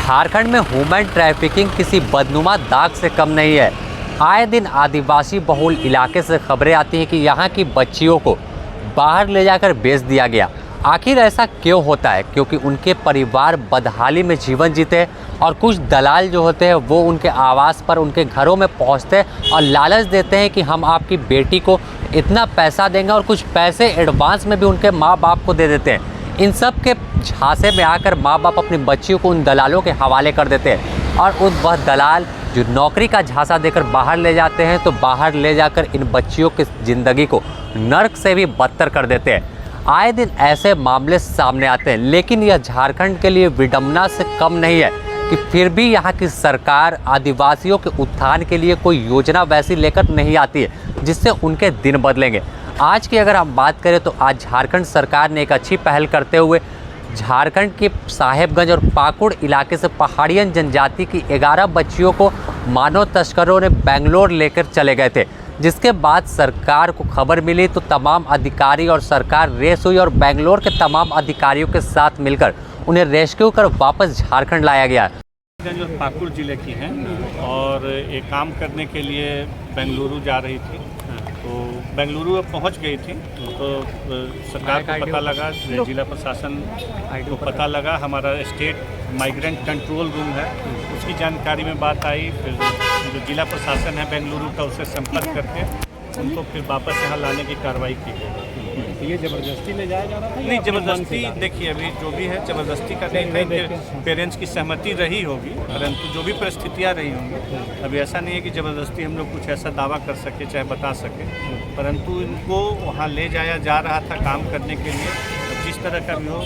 झारखंड में human trafficking किसी बदनुमा दाग से कम नहीं है। आए दिन आदिवासी बहुल इलाके से खबरें आती हैं कि यहाँ की बच्चियों को बाहर ले जाकर बेच दिया गया। आखिर ऐसा क्यों होता है? क्योंकि उनके परिवार बदहाली में जीवन जीते हैं और कुछ दलाल जो होते हैं वो उनके आवास पर उनके घरों में पहुँचते हैं और लालच देते हैं कि हम आपकी बेटी को इतना पैसा देंगे और कुछ पैसे एडवांस में भी उनके माँ बाप को दे देते हैं। इन सब के झांसे में आकर माँ बाप अपनी बच्चियों को उन दलालों के हवाले कर देते हैं और वह दलाल जो नौकरी का झांसा देकर बाहर ले जाते हैं तो बाहर ले जाकर इन बच्चियों की ज़िंदगी को नर्क से भी बदतर कर देते हैं। आए दिन ऐसे मामले सामने आते हैं, लेकिन यह झारखंड के लिए विडंबना से कम नहीं है कि फिर भी यहाँ की सरकार आदिवासियों के उत्थान के लिए कोई योजना वैसी लेकर नहीं आती है जिससे उनके दिन बदलेंगे। आज की अगर हम बात करें तो आज झारखंड सरकार ने एक अच्छी पहल करते हुए झारखंड के साहेबगंज और पाकुड़ इलाके से पहाड़ियन जनजाति की 11 बच्चियों को मानव तस्करों ने बेंगलोर लेकर चले गए थे, जिसके बाद सरकार को खबर मिली तो तमाम अधिकारी और सरकार रेस हुई और बेंगलोर के तमाम अधिकारियों के साथ मिलकर उन्हें रेस्क्यू कर वापस झारखंड लाया गया। जो पाकुड़ जिले की हैं और एक काम करने के लिए बेंगलुरु जा रही थी, तो बेंगलुरु अब पहुंच गई थी तो सरकार को पता लगा, जिला प्रशासन को पता लगा, हमारा स्टेट माइग्रेंट कंट्रोल रूम है उसकी जानकारी में बात आई। फिर जो जिला प्रशासन है बेंगलुरु का उससे संपर्क करके उनको फिर वापस यहाँ लाने की कार्रवाई की गई। ये ज़बरदस्ती ले जाया जा रहा था? नहीं, ज़बरदस्ती देखिए अभी जो भी है ज़बरदस्ती का नहीं है कि पेरेंट्स की सहमति रही होगी, परंतु जो भी परिस्थितियाँ रही होंगी अभी ऐसा नहीं है कि ज़बरदस्ती हम लोग कुछ ऐसा दावा कर सके चाहे बता सके, परंतु इनको वहाँ ले जाया जा रहा था काम करने के लिए। जिस तरह का भी हो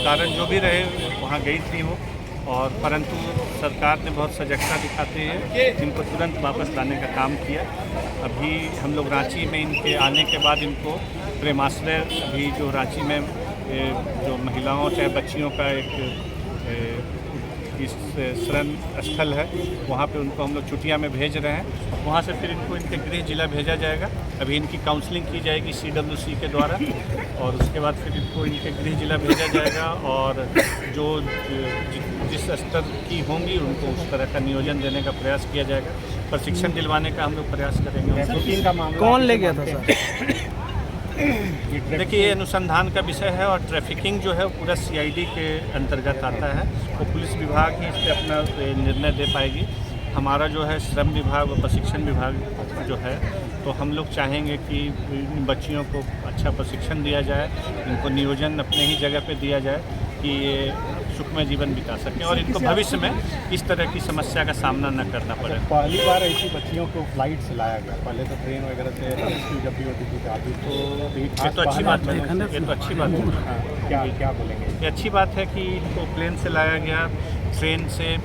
कारण जो भी रहे वहाँ गई थी वो, और परंतु सरकार ने बहुत सजगता दिखाते हुए इनको तुरंत वापस लाने का काम किया। अभी हम लोग रांची में इनके आने के बाद इनको प्रेमाश्रय, अभी जो रांची में जो महिलाओं चाहे बच्चियों का एक इस शरण स्थल है वहाँ पे उनको हम लोग छुट्टियाँ में भेज रहे हैं। वहाँ से फिर इनको इनके गृह जिला भेजा जाएगा। अभी इनकी काउंसलिंग की जाएगी CWC के द्वारा और उसके बाद फिर इनको इनके गृह जिला भेजा जाएगा और जो जिस स्तर की होंगी उनको उस तरह का नियोजन देने का प्रयास किया जाएगा। प्रशिक्षण दिलवाने का हम लोग प्रयास करेंगे। कौन ले गया था सर? देखिए ये अनुसंधान का विषय है और ट्रैफिकिंग जो है पूरा CID के अंतर्गत आता है, तो पुलिस विभाग ही इस पर अपना निर्णय दे पाएगी। हमारा जो है श्रम विभाग और प्रशिक्षण विभाग जो है, तो हम लोग चाहेंगे कि इन बच्चियों को अच्छा प्रशिक्षण दिया जाए, इनको नियोजन अपने ही जगह पे दिया जाए कि ये सुखमय जीवन बिता सकें और इनको भविष्य में इस तरह की समस्या का सामना न करना पड़े। पहली बार ऐसी बच्चियों को फ्लाइट से लाया गया, पहले तो ट्रेन वगैरह से रेस्क्यू जब भी होती थी आती, तो ये तो अच्छी बात है, ये तो अच्छी बात है। क्या बोलेंगे? ये अच्छी बात है कि इनको प्लेन से लाया गया। ट्रेन से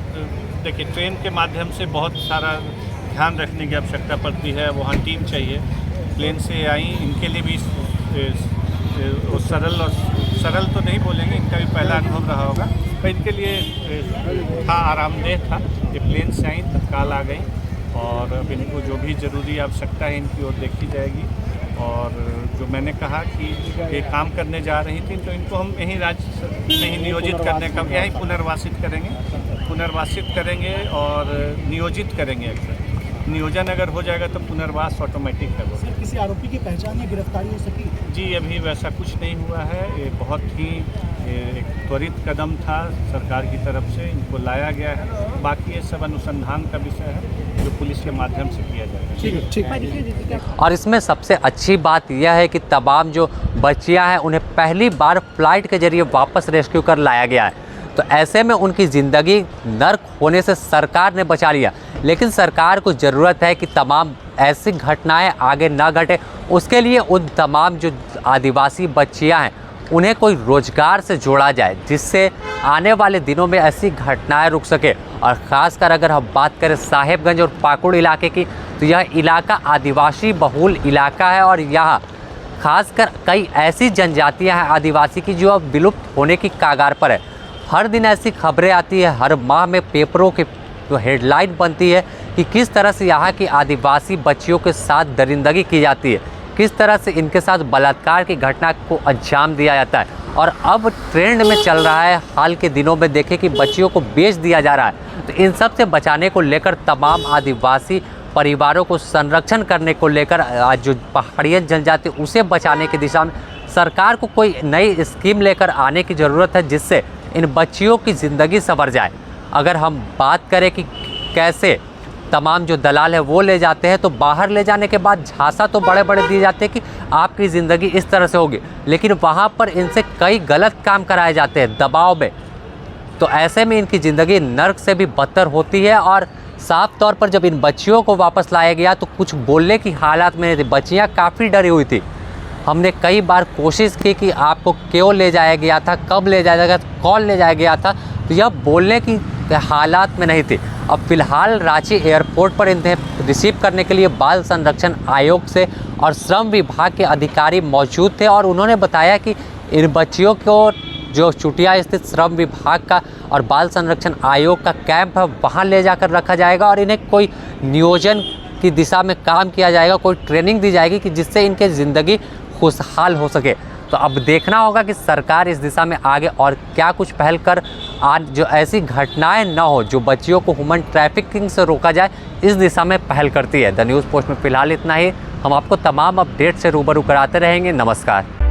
देखिए ट्रेन के माध्यम से बहुत सारा ध्यान रखने की आवश्यकता पड़ती है, वहाँ टीम चाहिए। प्लेन से आई, इनके लिए भी सरल तो नहीं बोलेंगे, इनका भी पहला अनुभव रहा होगा, पर इनके लिए था आरामदेह था। ये प्लेन से आई, तत्काल आ गई और अब इनको जो भी ज़रूरी आवश्यकता है इनकी ओर देखी जाएगी। और जो मैंने कहा कि ये काम करने जा रही थी तो इनको हम यहीं राज्य में ही नियोजित करने का, यहीं पुनर्वासित करेंगे और नियोजित करेंगे। अक्सर नियोजन अगर हो जाएगा तो पुनर्वास ऑटोमेटिक है। वो सर किसी आरोपी की पहचान या गिरफ्तारी हो सकी? जी अभी वैसा कुछ नहीं हुआ है। ये बहुत ही एक त्वरित कदम था सरकार की तरफ से, इनको लाया गया है। बाकी ये सब अनुसंधान का विषय है जो पुलिस के माध्यम से किया जाएगा। ठीक। और इसमें सबसे अच्छी बात यह है कि तमाम जो बच्चियां हैं उन्हें पहली बार फ्लाइट के जरिए वापस रेस्क्यू कर लाया गया है, तो ऐसे में उनकी ज़िंदगी नर्क होने से सरकार ने बचा लिया। लेकिन सरकार को ज़रूरत है कि तमाम ऐसी घटनाएं आगे ना घटे, उसके लिए उन तमाम जो आदिवासी बच्चियां हैं उन्हें कोई रोज़गार से जोड़ा जाए जिससे आने वाले दिनों में ऐसी घटनाएं रुक सके। और ख़ासकर अगर हम बात करें साहेबगंज और पाकुड़ इलाके की, तो यह इलाका आदिवासी बहुल इलाका है और यहाँ खासकर कई ऐसी जनजातियाँ हैं आदिवासी की जो अब विलुप्त होने की कगार पर है। हर दिन ऐसी खबरें आती है, हर माह में पेपरों की जो हेडलाइन बनती है कि किस तरह से यहाँ की आदिवासी बच्चियों के साथ दरिंदगी की जाती है, किस तरह से इनके साथ बलात्कार की घटना को अंजाम दिया जाता है। और अब ट्रेंड में चल रहा है हाल के दिनों में देखें कि बच्चियों को बेच दिया जा रहा है। तो इन सब से बचाने को लेकर तमाम आदिवासी परिवारों को संरक्षण करने को लेकर आज जो पहाड़िया जनजाति उसे बचाने की दिशा में सरकार को कोई नई स्कीम लेकर आने की ज़रूरत है, जिससे इन बच्चियों की ज़िंदगी संवर जाए। अगर हम बात करें कि कैसे तमाम जो दलाल है वो ले जाते हैं, तो बाहर ले जाने के बाद झांसा तो बड़े बड़े दिए जाते हैं कि आपकी ज़िंदगी इस तरह से होगी, लेकिन वहाँ पर इनसे कई गलत काम कराए जाते हैं दबाव में। तो ऐसे में इनकी ज़िंदगी नर्क से भी बदतर होती है। और साफ तौर पर जब इन बच्चियों को वापस लाया गया तो कुछ बोलने की हालात में नहीं थी, बच्चियाँ काफ़ी डरी हुई थी। हमने कई बार कोशिश की कि आपको क्यों ले जाया गया था, कब ले जाया गया था, कौन ले जाया गया था, तो यह बोलने की हालात में नहीं थी। अब फ़िलहाल रांची एयरपोर्ट पर इन्हें रिसीव करने के लिए बाल संरक्षण आयोग से और श्रम विभाग के अधिकारी मौजूद थे और उन्होंने बताया कि इन बच्चियों को जो चुटिया स्थित श्रम विभाग का और बाल संरक्षण आयोग का कैंप है वहाँ ले जाकर रखा जाएगा और इन्हें कोई नियोजन की दिशा में काम किया जाएगा, कोई ट्रेनिंग दी जाएगी कि जिससे इनकी ज़िंदगी खुशहाल हो सके। तो अब देखना होगा कि सरकार इस दिशा में आगे और क्या कुछ पहल कर आज जो ऐसी घटनाएं न हो, जो बच्चियों को ह्यूमन ट्रैफिकिंग से रोका जाए, इस दिशा में पहल करती है। द न्यूज़ पोस्ट में फ़िलहाल इतना ही। हम आपको तमाम अपडेट से रूबरू कराते रहेंगे। नमस्कार।